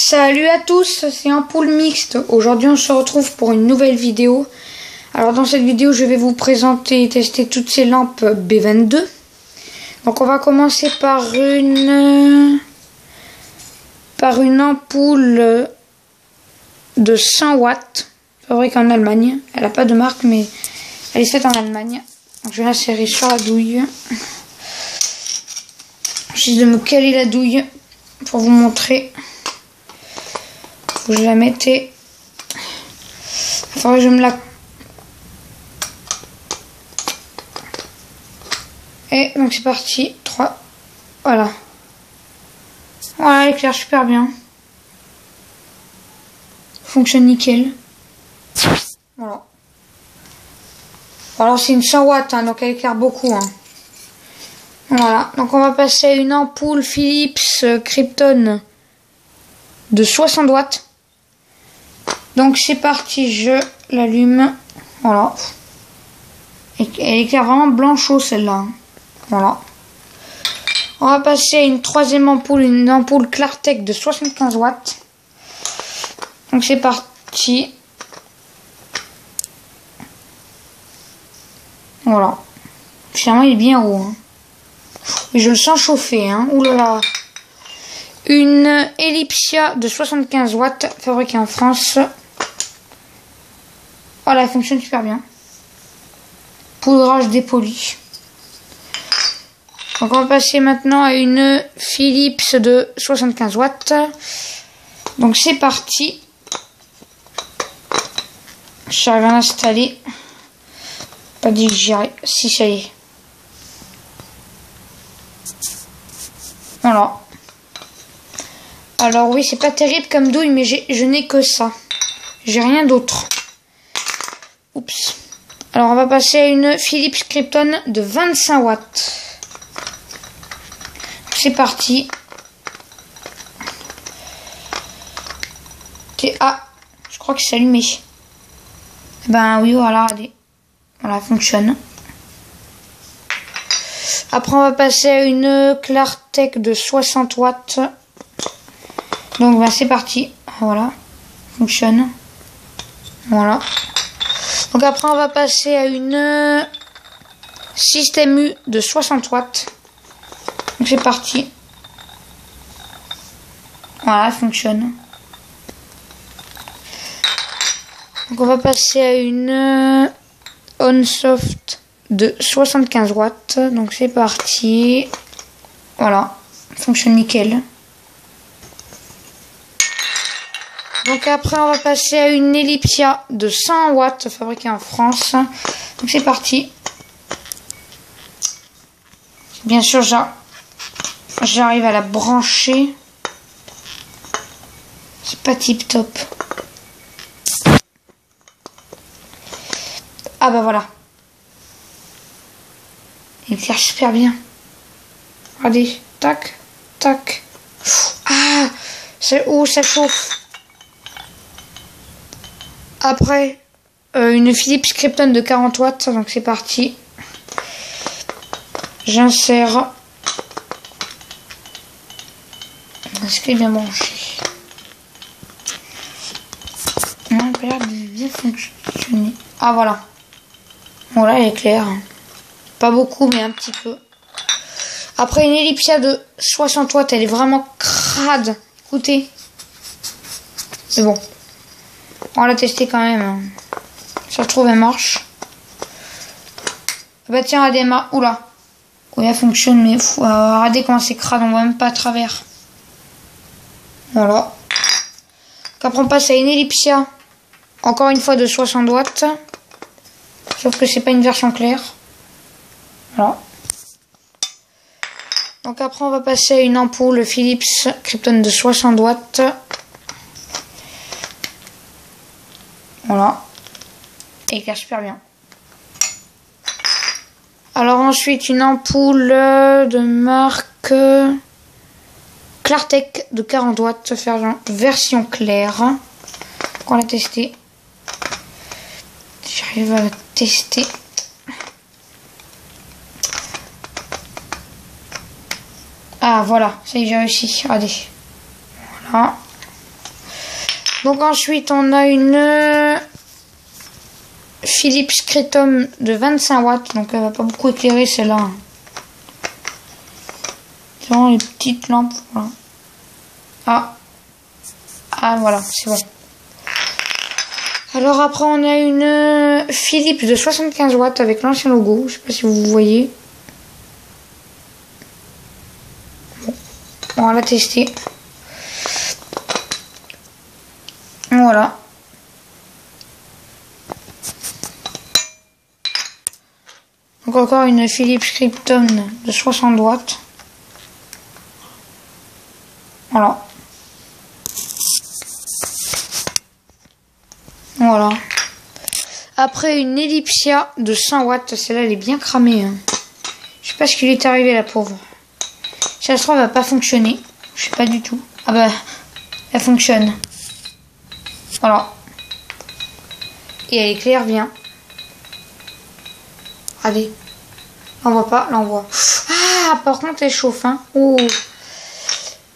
Salut à tous, c'est Ampoule Mixte. Aujourd'hui on se retrouve pour une nouvelle vidéo. Alors dans cette vidéo je vais vous présenter et tester toutes ces lampes B22. Donc on va commencer par une ampoule de 100 watts, fabriquée en Allemagne. Elle n'a pas de marque mais elle est faite en Allemagne. Donc je vais l'insérer sur la douille. J'essaie de me caler la douille pour vous montrer. Faut que je la mettais. Il faudrait que je me la... Et donc c'est parti. 3. Voilà. Voilà, elle éclaire super bien. Fonctionne nickel. Voilà. Alors c'est une 100 watts, hein, donc elle éclaire beaucoup. Hein. Voilà. Donc on va passer à une ampoule Philips Krypton de 60 watts. Donc c'est parti, je l'allume. Voilà. Elle éclaire vraiment blanchot celle-là. Voilà. On va passer à une troisième ampoule, une ampoule Clartec de 75 watts. Donc c'est parti. Voilà. Finalement il est bien haut. Hein. Et je le sens chauffer. Hein. Ouh là là. Une Ellipsia de 75 watts fabriquée en France. Voilà, elle fonctionne super bien. Poudrage dépoli. Donc on va passer maintenant à une Philips de 75 watts. Donc c'est parti. J'arrive à l'installer. Pas dit que j'y arrive. Si, ça y est. Voilà. Alors oui, c'est pas terrible comme douille, mais je n'ai que ça. J'ai rien d'autre. Oups. Alors on va passer à une Philips Krypton de 25 watts. C'est parti. Ah, je crois que c'est allumé. Ben oui, voilà, allez. Voilà, fonctionne. Après on va passer à une Clartec de 60 watts. Donc ben, c'est parti. Voilà, fonctionne. Voilà. Donc après on va passer à une Système U de 60 watts. Donc c'est parti. Voilà, fonctionne. Donc on va passer à une Onsoft de 75 watts. Donc c'est parti. Voilà, fonctionne nickel. Donc après on va passer à une Ellipsia de 100 watts fabriquée en France. Donc c'est parti. Bien sûr j'arrive à la brancher. C'est pas tip top. Ah bah voilà. Il éclaire super bien. Regardez. Tac. Tac. Ah. Oh, ça chauffe. Après, une Philips Krypton de 40 watts, donc c'est parti. J'insère. Est-ce qu'il est bien branché? Non, il n'a pas l'air de bien fonctionner. Ah voilà. Voilà, elle est claire. Pas beaucoup, mais un petit peu. Après, une Ellipsia de 60 watts, elle est vraiment crade. Écoutez. Mais bon. On va la tester quand même. Ça se trouve, elle marche. Bah tiens, elle démarre. Oula. Oui, elle fonctionne, mais regardez comment c'est crade. On voit même pas à travers. Voilà. Donc après, on passe à une Ellipsia. Encore une fois de 60 watts. Sauf que c'est pas une version claire. Voilà. Donc après, on va passer à une ampoule Philips Krypton de 60 watts. Voilà. Et éclaire super bien. Alors ensuite, une ampoule de marque Clartec de 40 watts, version claire. On va la tester. J'arrive à la tester. Ah voilà, ça y est, j'ai réussi. Regardez. Voilà. Donc ensuite, on a une Philips Kritom de 25 watts. Donc elle va pas beaucoup éclairer celle-là. C'est vraiment les petites lampes. Voilà. Ah voilà, c'est bon. Alors après, on a une Philips de 75 watts avec l'ancien logo. Je sais pas si vous voyez. Bon, on va la tester. Voilà. Donc encore une Philips Kritom de 60 watts. Voilà. Voilà. Après une Ellipsia de 100 watts. Celle-là, elle est bien cramée. Hein. Je sais pas ce qui lui est arrivé, la pauvre. Si ça se trouve, elle va pas fonctionner. Je sais pas du tout. Ah bah, elle fonctionne. Voilà. Et elle éclaire bien. Regardez. Là, on voit pas. Là, on voit. Ah, par contre, elle chauffe. Hein. Oh.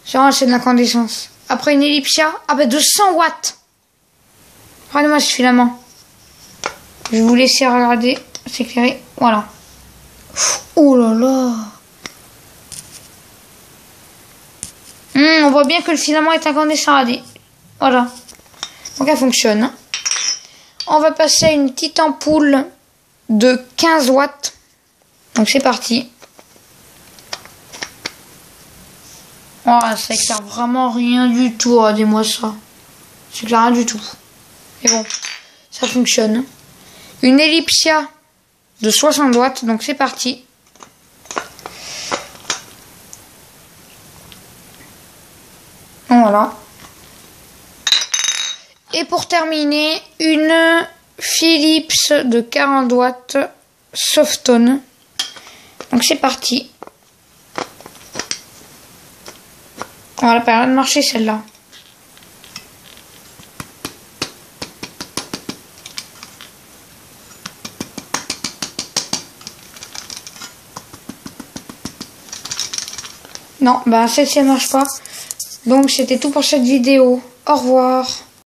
C'est de l'incandescence. Après une Ellipsia. Ah bah, de 100 watts. Regardez-moi ce filament. Je vais vous laisser regarder. S'éclairer. Voilà. Oh là là. On voit bien que le filament est incandescent. Regardez. Voilà. Donc elle fonctionne. On va passer à une petite ampoule de 15 watts. Donc c'est parti. Oh, ça éclaire vraiment rien du tout. Regardez-moi ça. Ça éclaire rien du tout. Mais bon, ça fonctionne. Une Ellipsia de 60 watts. Donc c'est parti. Voilà. Et pour terminer, une Philips de 40 watts Softone. Donc c'est parti. On va pas de marcher celle-là. Non, bah celle-ci elle marche pas. Donc c'était tout pour cette vidéo. Au revoir.